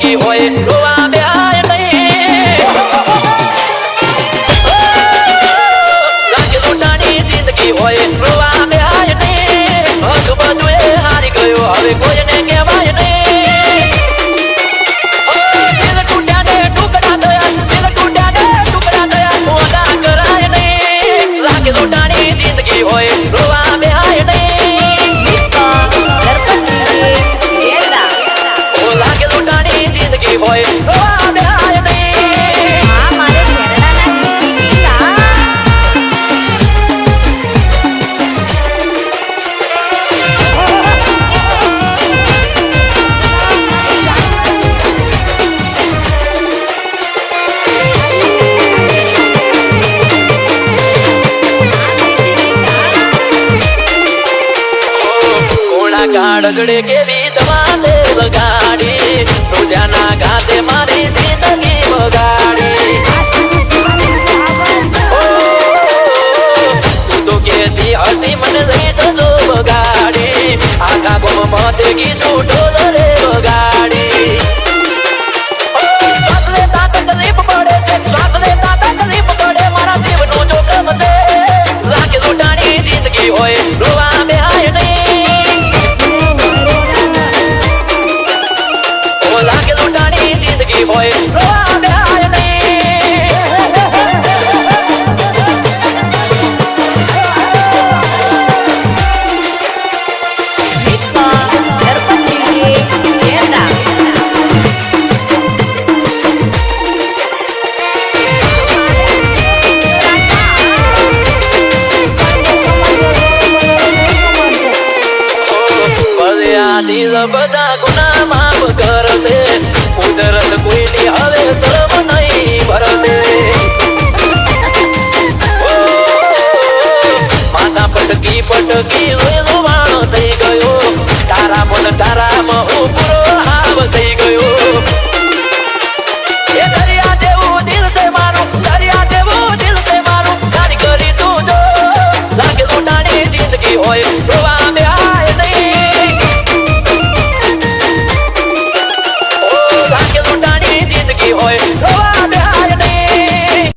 જિંદગી હોય રોવા બેહાય નહીં લાગે લોટાની જિંદગી હોય રોવા બેહાય નહીં હજુ બધું એ હારી ગયો હવે કોઈને કહેવાય નહીં દિલ તૂટ્યા ને ટુકડા થયા મોડા કરાય નહીં લાગે લોટાની જિંદગી હોય રોવા બેહાય નહીં લાગે લોટાની જિંદગી હોય રોવા બેહાય નહીં મારે ઘેરડાના કાળજડે કેવી તમારે બગાડી રોજાના ગાતે મારી જિંદગી બગાડી તું તો કેતી હતી મને લઈ જજો બગાડી આખા ગોમ મતે કીધું ડોલરે બગાડી શ્વાસ લેતા તકલીફ પડે છે શ્વાસ લેતા તકલીફ પડે મારા જીવનું જોખમ છે લાગે લોટાની જિંદગી હોય રોવા બેહાય નહીં લાગે લોટાની જિંદગી હોય રોવા બેહાય નહીં દિલ બધા ગુના માફ કરશે કુદરત કોઈની હવે શરમ નહીં ભરશે માથા પટકી લોહીનો વાળો થઈ ગયો તારા મન તારા